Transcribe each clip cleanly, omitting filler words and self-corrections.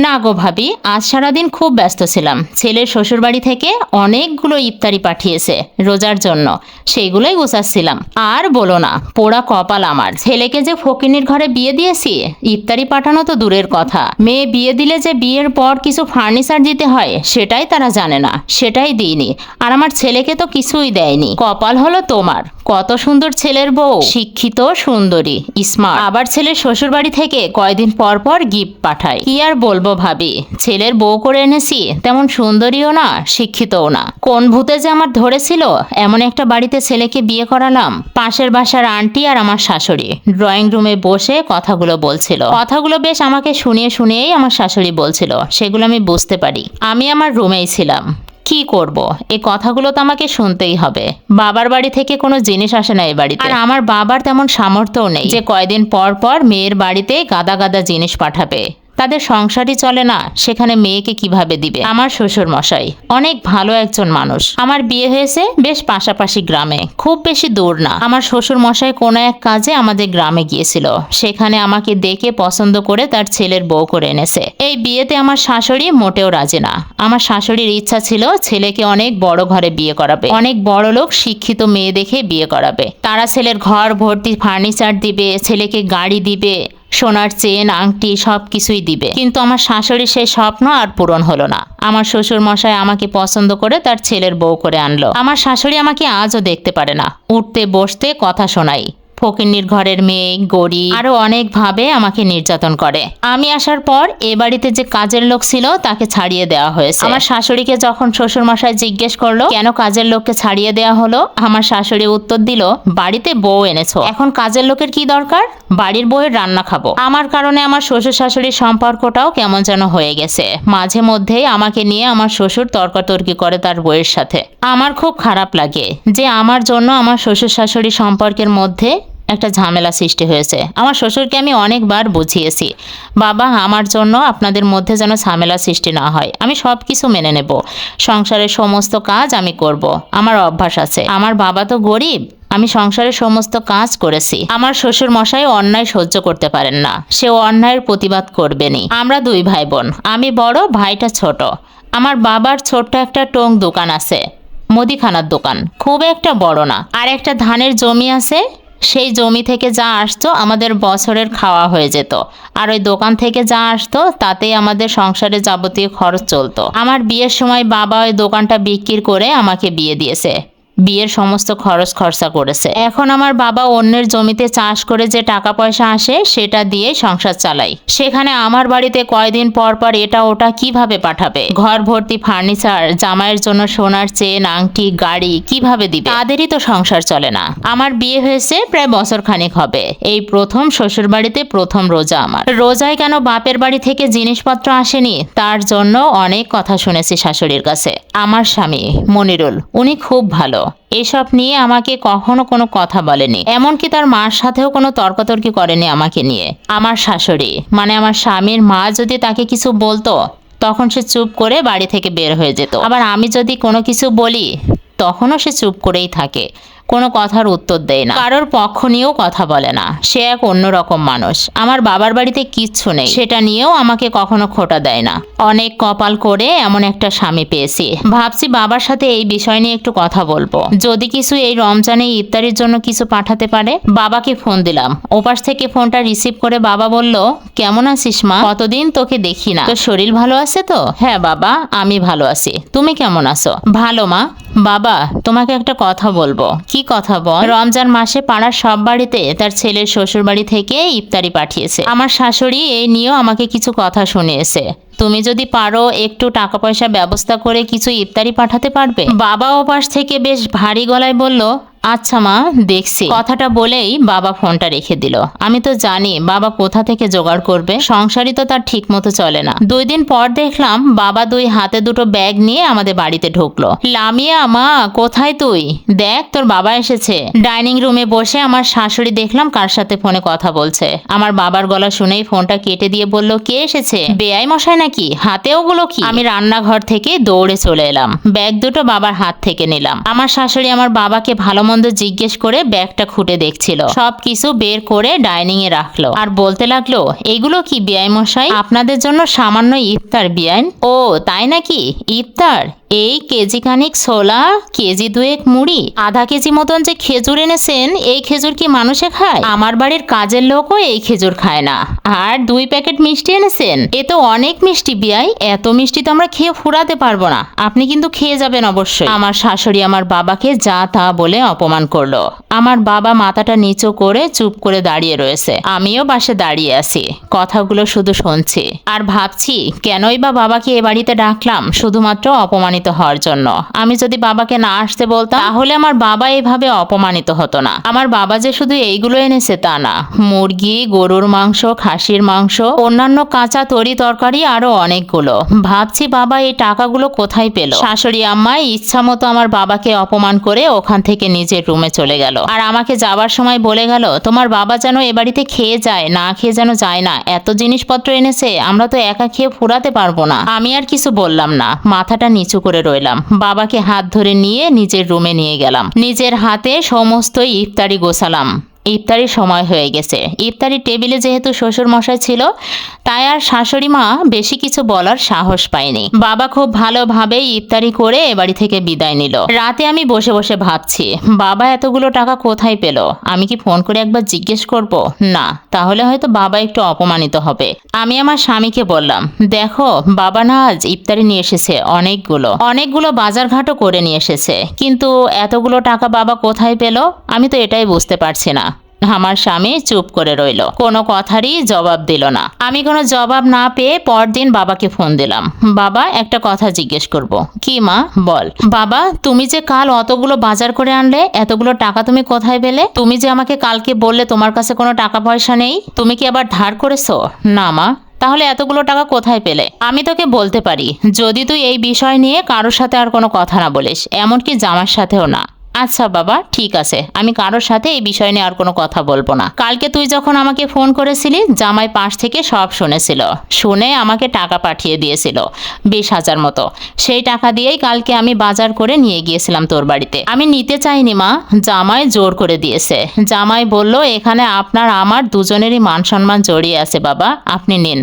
না গো ভাবি, আজ সারাদিন খুব ব্যস্ত ছিলাম। ছেলের শ্বশুরবাড়ি থেকে অনেকগুলো ইফতারি পাঠিয়েছে রোজার জন্য, সেইগুলোই গোছাচ্ছিলাম। আর বলো না, পোড়া কপাল আমার। ছেলেকে যে ফকিনীর ঘরে বিয়ে দিয়েছি, ইফতারি পাঠানো তো দূরের কথা, মেয়ে বিয়ে দিলে যে বিয়ের পর কিছু ফার্নিচার দিতে হয় সেটাই তারা জানে না, সেটাই দিইনি। আর আমার ছেলেকে তো কিছুই দেয়নি। কপাল হলো তোমার, কত সুন্দর ছেলের বউ, শিক্ষিত, সুন্দরী, স্মার্ট। আবার ছেলের শ্বশুরবাড়ি থেকে কয়দিন পর পর গিফট পাঠায়। কি আর বলবো ভাবি, ছেলের বউ করে এনেছি, তেমন সুন্দরীও না, শিক্ষিতও না। কোন ভূতে যে আমার ধরেছিল, এমন একটা বাড়িতে ছেলেকে বিয়ে করালাম। পাশের বাসার আন্টি আর আমার শাশুড়ি ড্রয়িং রুমে বসে কথাগুলো বলছিল। কথাগুলো বেশ আমাকে শুনিয়ে শুনিয়েই আমার শাশুড়ি বলছিল, সেগুলো আমি বুঝতে পারি। আমি আমার রুমেই ছিলাম। কি করব, এই কথাগুলো তো আমাকে শুনতেই হবে। বাবার বাড়ি থেকে কোনো জিনিস আসে না এই বাড়িতে, আর আমার বাবার তেমন সামর্থ্যও নেই যে কয়দিন পর পর মেয়ের বাড়িতে গাদা গাদা জিনিস পাঠাবে। তাদের সংসারই চলে না, সেখানে মেয়েকে কিভাবে দিবে। আমার শ্বশুর মশাই অনেক ভালো একজন মানুষ। আমার বিয়ে হয়েছে বেশ পাশাপাশি গ্রামে, খুব বেশি দূর না। আমার শ্বশুর মশাই কোনো এক কাজে আমাদের গ্রামে গিয়েছিল, সেখানে আমাকে দেখে পছন্দ করে তার ছেলের বউ করে এনেছে। এই বিয়েতে আমার শাশুড়ি মোটেও রাজি না। আমার শাশুড়ির ইচ্ছা ছিল ছেলেকে অনেক বড় ঘরে বিয়ে করাবে, অনেক বড় লোক শিক্ষিত মেয়ে দেখে বিয়ে করাবে। তারা ছেলের ঘর ভর্তি ফার্নিচার দিবে, ছেলেকে গাড়ি দিবে, সোনার চেন আংটি সব কিছুই দিবে। কিন্তু আমার শাশুড়ির সেই স্বপ্ন আর পূরণ হলো না। আমার শ্বশুর মশাই আমাকে পছন্দ করে তার ছেলের বউ করে আনলো। আমার শাশুড়ি আমাকে আজও দেখতে পারে না, উঠতে বসতে কথা শোনাই। ফকিন্নির ঘরের মেয়ে, গরিব, আরো অনেক ভাবে আমাকে নির্যাতন করে। আমি আসার পর এ বাড়িতে যে কাজের লোক ছিল তাকে ছাড়িয়ে দেওয়া হয়েছে। আমার শাশুড়িকে যখন শ্বশুর মশাই জিজ্ঞেস করলো কেন কাজের লোককে ছাড়িয়ে দেওয়া হলো, আমার শাশুড়ি উত্তর দিল, বাড়িতে বউ এনেছো, এখন কাজের লোকের কি দরকার, বাড়ির বউয়ের রান্না খাবো। আমার কারণে আমার শ্বশুর শাশুড়ির সম্পর্কটাও কেমন যেন হয়ে গেছে। মাঝে মধ্যেই আমাকে নিয়ে আমার শ্বশুর তর্কাতর্কি করে তার বউয়ের সাথে। আমার খুব খারাপ লাগে যে আমার জন্য আমার শ্বশুর শাশুড়ি সম্পর্কের মধ্যে একটা ঝামেলা সৃষ্টি হয়েছে। আমার শ্বশুরকে আমি অনেকবার বুঝিয়েছি, বাবা আমার জন্য আপনাদের মধ্যে যেন ঝামেলা সৃষ্টি না হয়, আমি সব কিছু মেনে নেব, সংসারের সমস্ত কাজ আমি করব, আমার অভ্যাস আছে। আমার বাবা তো গরিব, আমি সংসারের সমস্ত কাজ করেছি। আমার শ্বশুর মশাই অন্যায় সহ্য করতে পারেন না, সে অন্যায়ের প্রতিবাদ করবেনই। আমরা দুই ভাই বোন, আমি বড়, ভাইটা ছোট। আমার বাবার ছোট্ট একটা টং দোকান আছে, মুদিখানার দোকান, খুব একটা বড় না। আর একটা ধানের জমি আছে, সেই জমি থেকে যা আসতো আমাদের বছরের খাওয়া হয়ে যেত। আর ওই দোকান থেকে যা আসতো তাতেই আমাদের সংসারে যাবতীয় খরচ চলতো। আমার বিয়ের সময় বাবা ওই দোকানটা বিক্রি করে আমাকে বিয়ে দিয়েছে, বিয়ের সমস্ত খরচ খরচা করেছে। এখন আমার বাবা অন্যের জমিতে চাষ করে যে টাকা পয়সা আসে সেটা দিয়ে সংসার চালাই। সেখানে আমার বাড়িতে কয়দিন পর পর এটা ওটা কিভাবে পাঠাবে, ঘর ভর্তি ফার্নিচার, জামাইয়ের জন্য সোনার চেন আংটি গাড়ি কিভাবে দিবে, তাদেরই তো সংসার চলে না। আমার বিয়ে হয়েছে প্রায় বছর খানেক হবে, এই প্রথম শ্বশুর বাড়িতে প্রথম রোজা। আমার রোজায় কেন বাপের বাড়ি থেকে জিনিসপত্র আসেনি তার জন্য অনেক কথা শুনেছি শাশুড়ির কাছে। আমার স্বামী মনিরুল, উনি খুব ভালো, এসব নিয়ে আমাকে কখনো কোনো কথা বলেনি, এমনকি তার মার সাথেও কোনো তর্কাতর্কি করেনি আমাকে নিয়ে। আমার শাশুড়ি মানে আমার স্বামীর মা যদি তাকে কিছু বলতো তখন সে চুপ করে বাড়ি থেকে বের হয়ে যেত। আবার আমি যদি কোনো কিছু বলি তখনও সে চুপ করেই থাকে, কোনো কথার উত্তর দেয় না, কারোর পক্ষ নিয়েও কথা বলে না। সে এক অন্যরকম মানুষ। আমার বাবার বাড়িতে কিচ্ছু নেই, সেটা নিয়েও আমাকে কখনো খোটা দেয় না। অনেক কপাল করে এমন একটা স্বামী পেয়েছি। ভাবছি বাবার সাথে এই বিষয় নিয়ে একটু কথা বলবো, যদি কিছু এই রমজানে ইফতারির জন্য কিছু পাঠাতে পারে। বাবাকে ফোন দিলাম, ওপাশ থেকে ফোনটা রিসিভ করে বাবা বলল, কেমন আছিস মা, কতদিন তোকে দেখি না, তোর শরীর ভালো আছে তো? হ্যাঁ বাবা, আমি ভালো আছি, তুমি কেমন আছো? ভালো মা। বাবা তোমাকে একটা কথা বলবো। কি কথা বল? রমজান মাসে পাড়ার সব বাড়িতে তার ছেলের শ্বশুর বাড়ি থেকে ইফতারি পাঠিয়েছে। আমার শাশুড়ি এই নিয়েও আমাকে কিছু কথা শুনিয়েছে, তুমি যদি পারো একটু টাকা পয়সা ব্যবস্থা করে কিছু ইফতারি পাঠাতে পারবে। বাবা ওপাশ থেকে বেশ ভারী গলায় বলল, আচ্ছা মা, দেখছি। কথাটা বলেই বাবা ফোনটা রেখে দিল। আমি তো জানি বাবা কোথা থেকে জোগাড় করবে, সংসারই তো তার ঠিক মতো চলে না। 2 দিন পর দেখলাম বাবা 2 হাতে 2টো ব্যাগ নিয়ে আমাদের বাড়িতে ঢুকলো। লামিয়া মা, কোথায় তুই? দেখ তোর বাবা এসেছে। ডাইনিং রুমে বসে আমার শাশুড়ি দেখলাম কার সাথে ফোনে কথা বলছে। আমার বাবার গলা শুনেই ফোনটা কেটে দিয়ে বলল, কে এসেছে? বেয়াই মশাই নাকি? হাতে ওগুলো কি? আমি রান্নাঘর থেকে দৌড়ে চলে এলাম, ব্যাগ 2টো বাবার হাত থেকে নিলাম। আমার শাশুড়ি আমার বাবাকে ভালো মন্দ জিজ্ঞেস করে ব্যাগটা খুঁটে দেখছিল। সবকিছু বের করে ডাইনিং এ রাখলো আর বলতে লাগলো, এগুলো কি বিআই মশাই? আপনাদের জন্য সামান্য ইফতার বিআইন। ও তাই নাকি? ইফতার? এই কেজি খানিক ছোলা, কেজি দুয়েক মুড়ি, আধা কেজি মতন যে খেজুর এনেছেন, এই খেজুর কি মানুষে খায়? আমার বাড়ির কাজের লোকও এই খেজুর খায় না। আর 2 প্যাকেট মিষ্টি এনেছেন, এ তো অনেক মিষ্টি বিয়াই। এত মিষ্টি তো আমরা খেয়ে ফুরাতে পারবো না। আপনি কিন্তু খেয়ে যাবেন অবশ্যই। আমার শাশুড়ি আমার বাবাকে যা তা বলে অপমান করলো। আমার বাবা মাথাটা নিচু করে চুপ করে দাঁড়িয়ে রয়েছে। আমিও পাশে দাঁড়িয়ে আছি, কথাগুলো শুধু শুনছি আর ভাবছি, কেনই বা বাবাকে এ বাড়িতে ডাকলাম? শুধুমাত্র অপমানিত হওয়ার জন্য। আমি যদি বাবাকে না আসতে বলতাম, তাহলে আমার বাবা এভাবে অপমানিত হতো না। আমার বাবা যে শুধু এইগুলো এনেছে তা না, মুরগি, গরুর মাংস, খাসির মাংস, অন্যান্য কাঁচা তরি তরকারি আরো অনেকগুলো। ভাবছি বাবা এই টাকাগুলো কোথায় পেল? শাশুড়ি আম্মা ইচ্ছা মতো আমার বাবাকে অপমান করে ওখান থেকে নিজের রুমে চলে গেল। আর আমাকে যাবার সময় বলে গেল, তোমার বাবা যেন এ বাড়িতে খেয়ে যায়, না খেয়ে যেন যায় না। এত জিনিসপত্র এনেছে, আমরা তো একা খেয়ে ফুরাতে পারবো না। আমি আর কিছু বললাম না, মাথাটা নিচু করে রইলাম। বাবাকে হাত ধরে নিয়ে নিজের রুমে নিয়ে গেলাম। নিজের হাতে সমস্ত ইফতারি গোছালাম। ইফতারির সময় হয়ে গেছে। ইফতারির টেবিলে যেহেতু শ্বশুর মশাই ছিল, তাই আর শাশুড়ি মা বেশি কিছু বলার সাহস পায়নি। বাবা খুব ভালোভাবে ইফতারি করে এ বাড়ি থেকে বিদায় নিল। রাতে আমি বসে বসে ভাবছি, বাবা এতগুলো টাকা কোথায় পেল? আমি কি ফোন করে একবার জিজ্ঞেস করব? না, তাহলে হয়তো বাবা একটু অপমানিত হবে। আমি আমার স্বামীকে বললাম, দেখো বাবা না আজ ইফতারি নিয়ে এসেছে অনেকগুলো বাজারঘাটও করে নিয়ে এসেছে, কিন্তু এতগুলো টাকা বাবা কোথায় পেল? আমি তো এটাই বুঝতে পারছি না। আমার স্বামী চুপ করে রইল, কোনো কথারই জবাব দিল না। আমি কোনো জবাব না পেয়ে পরদিন বাবাকে ফোন দিলাম। বাবা, একটা কথা জিজ্ঞেস করব। কি মা, বল। বাবা, তুমি যে কাল অতগুলো বাজার করে আনলে, এতগুলো টাকা তুমি কোথায় পেলে? তুমি যে আমাকে কালকে বললে তোমার কাছে কোনো টাকা পয়সা নেই, তুমি কি আবার ধার করেছো? না মা। তাহলে এতগুলো টাকা কোথায় পেলে? আমি তোকে বলতে পারি, যদি তুই এই বিষয় নিয়ে কারোর সাথে আর কোনো কথা না বলিস, এমনকি জামার সাথেও না। আচ্ছা বাবা, ঠিক আছে, আমি কারোর সাথে এই বিষয় নিয়ে আর কোনো কথা বলবো না। কালকে তুই যখন আমাকে ফোন করেছিলি, জামাই পাশ থেকে সব শুনেছিল, শুনে আমাকে টাকা পাঠিয়ে দিয়েছিল 20,000 মতো। সেই টাকা দিয়েই কালকে আমি বাজার করে নিয়ে গিয়েছিলাম তোর বাড়িতে। আমি নিতে চাইনি মা, জামাই জোর করে দিয়েছে। জামাই বলল, এখানে আপনার আমার দুজনেরই মান সম্মান জড়িয়ে আছে বাবা, আপনি নিন,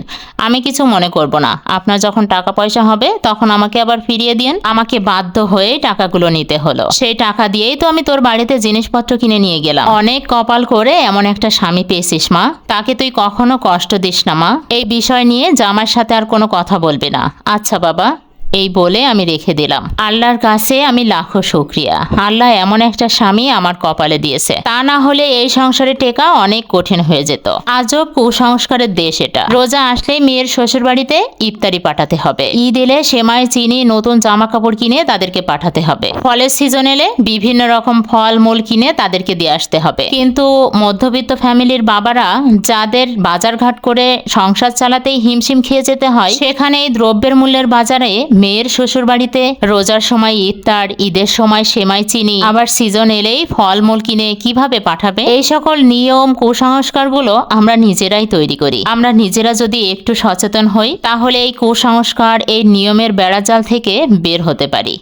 আমি কিছু মনে করব না। আপনার যখন টাকা পয়সা হবে তখন আমাকে আবার ফিরিয়ে দিন। আমাকে বাধ্য হয়ে টাকাগুলো নিতে হলো। সেই টাকা দিয়েই তো আমি তোর বাড়িতে জিনিসপত্র কিনে নিয়ে গেলাম। অনেক কপাল করে এমন একটা স্বামী পেয়েছিস মা, তাকে তুই কখনো কষ্ট দিস না মা। এই বিষয় নিয়ে জামার সাথে আর কোনো কথা বলবি না। আচ্ছা বাবা, এই বলে আমি রেখে দিলাম। আল্লাহর কাছে আমি লাখো শুকরিয়া, আল্লাহ এমন একটা স্বামী আমার কপালে দিয়েছে। তা না হলে এই সংসারে টেকা অনেক কঠিন হয়ে যেত। আজব কুসংস্কারের দেশ এটা। রোজা আসলে মেয়ের শ্বশুর বাড়িতে ইফতারি পাঠাতে হবে, ঈদ এলে সেমাই, চিনি, নতুন জামা কাপড় কিনে তাদেরকে পাঠাতে হবে, ফলের সিজন এলে বিভিন্ন রকম ফল মূল কিনে তাদেরকে দিয়ে আসতে হবে। কিন্তু মধ্যবিত্ত ফ্যামিলির বাবারা, যাদের বাজারঘাট করে সংসার চালাতেই হিমশিম খেয়ে যেতে হয়, সেখানে এই দ্রব্যের মূল্যের বাজারে মেয়ের শ্বশুর বাড়িতে রোজার সময় ইফতার, ঈদের সময় সেমাই, চিনি, আবার সিজন এলেই ফলমূল কিনে কিভাবে পাঠাবে? এই সকল নিয়ম কুসংস্কারগুলো আমরা নিজেরাই তৈরি করি। আমরা নিজেরা যদি একটু সচেতন হই, তাহলে এই কুসংস্কার, এই নিয়মের বেড়াজাল থেকে বের হতে পারি।